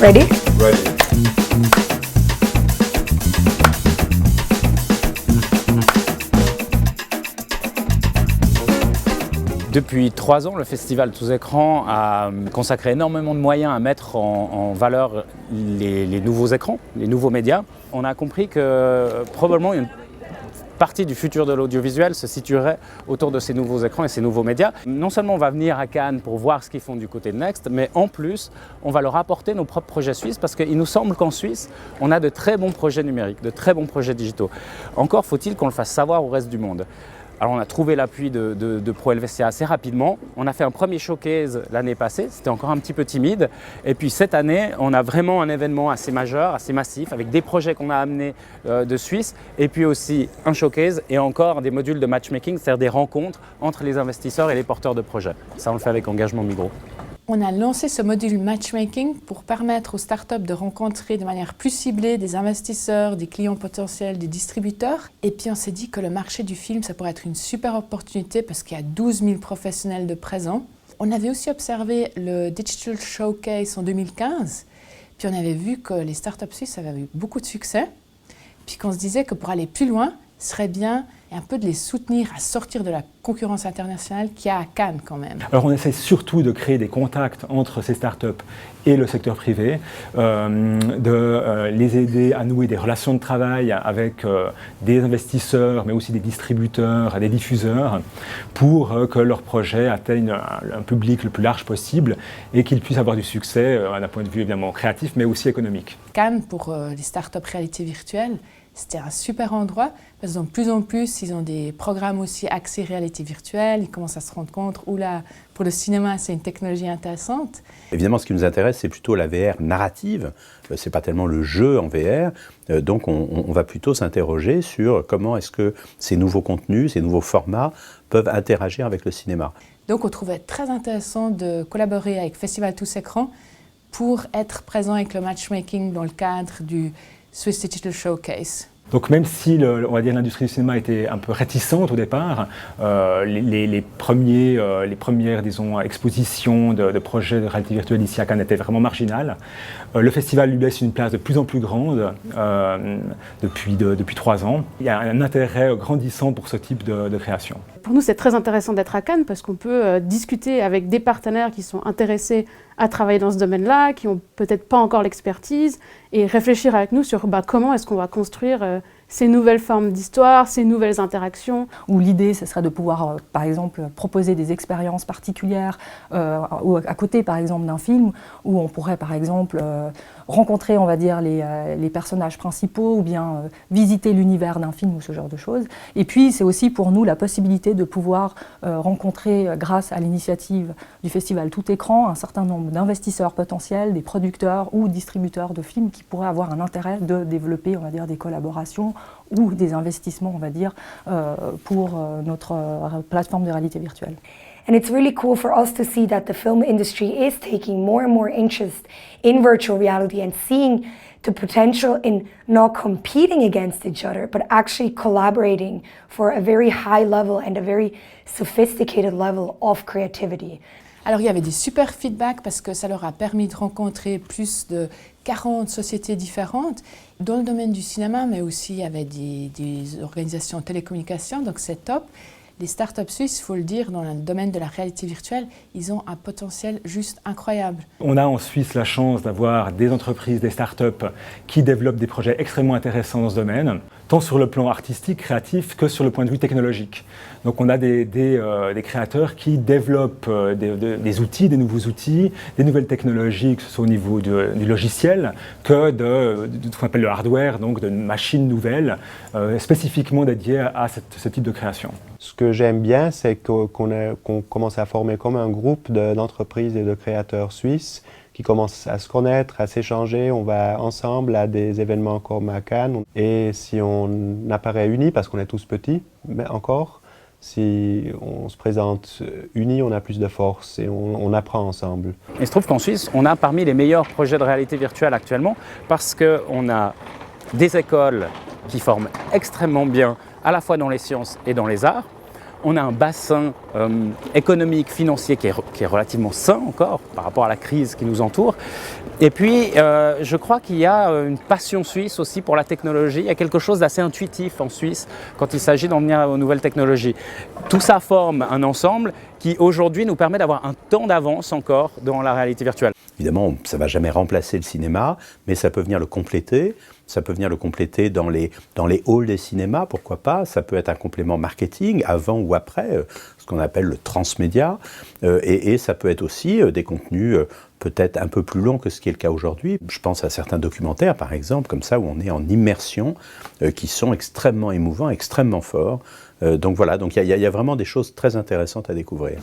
Ready? Ready. Depuis 3 ans, le festival Tous Écrans a consacré énormément de moyens à mettre en valeur les nouveaux écrans, les nouveaux médias. On a compris que probablement une partie du futur de l'audiovisuel se situerait autour de ces nouveaux écrans et ces nouveaux médias. Non seulement on va venir à Cannes pour voir ce qu'ils font du côté de Next, mais en plus, on va leur apporter nos propres projets suisses parce qu'il nous semble qu'en Suisse, on a de très bons projets numériques, de très bons projets digitaux. Encore faut-il qu'on le fasse savoir au reste du monde. Alors on a trouvé l'appui de Pro Helvetia assez rapidement. On a fait un premier showcase l'année passée, c'était encore un petit peu timide. Et puis cette année, on a vraiment un événement assez majeur, assez massif, avec des projets qu'on a amenés de Suisse, et puis aussi un showcase et encore des modules de matchmaking, c'est-à-dire des rencontres entre les investisseurs et les porteurs de projets. Ça, on le fait avec Engagement Migros. On a lancé ce module matchmaking pour permettre aux startups de rencontrer de manière plus ciblée des investisseurs, des clients potentiels, des distributeurs. Et puis on s'est dit que le marché du film, ça pourrait être une super opportunité parce qu'il y a 12 000 professionnels de présents. On avait aussi observé le Digital Showcase en 2015. Puis on avait vu que les startups suisses avaient eu beaucoup de succès. Puis qu'on se disait que pour aller plus loin, ce serait bien et un peu de les soutenir à sortir de la concurrence internationale qu'il y a à Cannes quand même. Alors on essaie surtout de créer des contacts entre ces startups et le secteur privé, de les aider à nouer des relations de travail avec des investisseurs, mais aussi des distributeurs, des diffuseurs, pour que leurs projets atteignent un public le plus large possible et qu'ils puissent avoir du succès d'un point de vue évidemment créatif, mais aussi économique. Cannes, pour les startups réalité virtuelle, c'était un super endroit parce que de plus en plus, ils ont des programmes aussi axés réalité virtuelle. Ils commencent à se rendre compte, oula, pour le cinéma, c'est une technologie intéressante. Évidemment, ce qui nous intéresse, c'est plutôt la VR narrative. C'est pas tellement le jeu en VR. Donc, on va plutôt s'interroger sur comment est-ce que ces nouveaux contenus, ces nouveaux formats peuvent interagir avec le cinéma. Donc, on trouvait très intéressant de collaborer avec Festival Tous Écrans pour être présent avec le matchmaking dans le cadre du Swiss Digital Showcase. Donc même si on va dire l'industrie du cinéma était un peu réticente au départ, les premières disons, expositions de projets de réalité virtuelle ici à Cannes étaient vraiment marginales. Le festival lui laisse une place de plus en plus grande depuis 3 ans. Il y a un intérêt grandissant pour ce type de création. Pour nous, c'est très intéressant d'être à Cannes parce qu'on peut discuter avec des partenaires qui sont intéressés à travailler dans ce domaine-là, qui n'ont peut-être pas encore l'expertise, et réfléchir avec nous sur comment est-ce qu'on va construire ces nouvelles formes d'histoire, ces nouvelles interactions. Où l'idée, ce serait de pouvoir, par exemple, proposer des expériences particulières ou à côté, par exemple, d'un film, où on pourrait, par exemple, rencontrer, on va dire, les personnages principaux ou bien visiter l'univers d'un film ou ce genre de choses. Et puis, c'est aussi pour nous la possibilité de pouvoir rencontrer, grâce à l'initiative du festival Tout Écran, un certain nombre d'investisseurs potentiels, des producteurs ou distributeurs de films qui pourraient avoir un intérêt de développer, on va dire, des collaborations ou des investissements, on va dire, pour notre plateforme de réalité virtuelle. And it's really cool for us to see that the film industry is taking more and more interest in virtual reality and seeing the potential in not competing against each other, but actually collaborating for a very high level and a very sophisticated level of creativity. Alors il y avait des super feedbacks parce que ça leur a permis de rencontrer plus de 40 sociétés différentes dans le domaine du cinéma, mais aussi il y avait des organisations de télécommunications, donc c'est top. Les startups suisses, il faut le dire, dans le domaine de la réalité virtuelle, ils ont un potentiel juste incroyable. On a en Suisse la chance d'avoir des entreprises, des startups qui développent des projets extrêmement intéressants dans ce domaine, tant sur le plan artistique, créatif, que sur le point de vue technologique. Donc on a des créateurs qui développent des outils, des nouveaux outils, des nouvelles technologies, que ce soit au niveau du logiciel, que de ce qu'on appelle le hardware, donc de machines nouvelles, spécifiquement dédiées à ce type de création. Ce que j'aime bien, c'est qu'on commence à former comme un groupe d'entreprises et de créateurs suisses qui commencent à se connaître, à s'échanger. On va ensemble à des événements comme à Cannes. Et si on apparaît unis, parce qu'on est tous petits, mais encore, si on se présente unis, on a plus de force et on apprend ensemble. Il se trouve qu'en Suisse, on a parmi les meilleurs projets de réalité virtuelle actuellement parce qu'on a des écoles qui forment extrêmement bien à la fois dans les sciences et dans les arts. On a un bassin économique, financier qui est relativement sain encore par rapport à la crise qui nous entoure. Et puis, je crois qu'il y a une passion suisse aussi pour la technologie. Il y a quelque chose d'assez intuitif en Suisse quand il s'agit d'en venir aux nouvelles technologies. Tout ça forme un ensemble qui aujourd'hui nous permet d'avoir un temps d'avance encore dans la réalité virtuelle. Évidemment, ça ne va jamais remplacer le cinéma, mais ça peut venir le compléter. Ça peut venir le compléter dans les halls des cinémas, pourquoi pas. Ça peut être un complément marketing, avant ou après, ce qu'on appelle le transmédia. Et ça peut être aussi des contenus peut-être un peu plus longs que ce qui est le cas aujourd'hui. Je pense à certains documentaires, par exemple, comme ça, où on est en immersion, qui sont extrêmement émouvants, extrêmement forts. Donc voilà, donc il y a vraiment des choses très intéressantes à découvrir.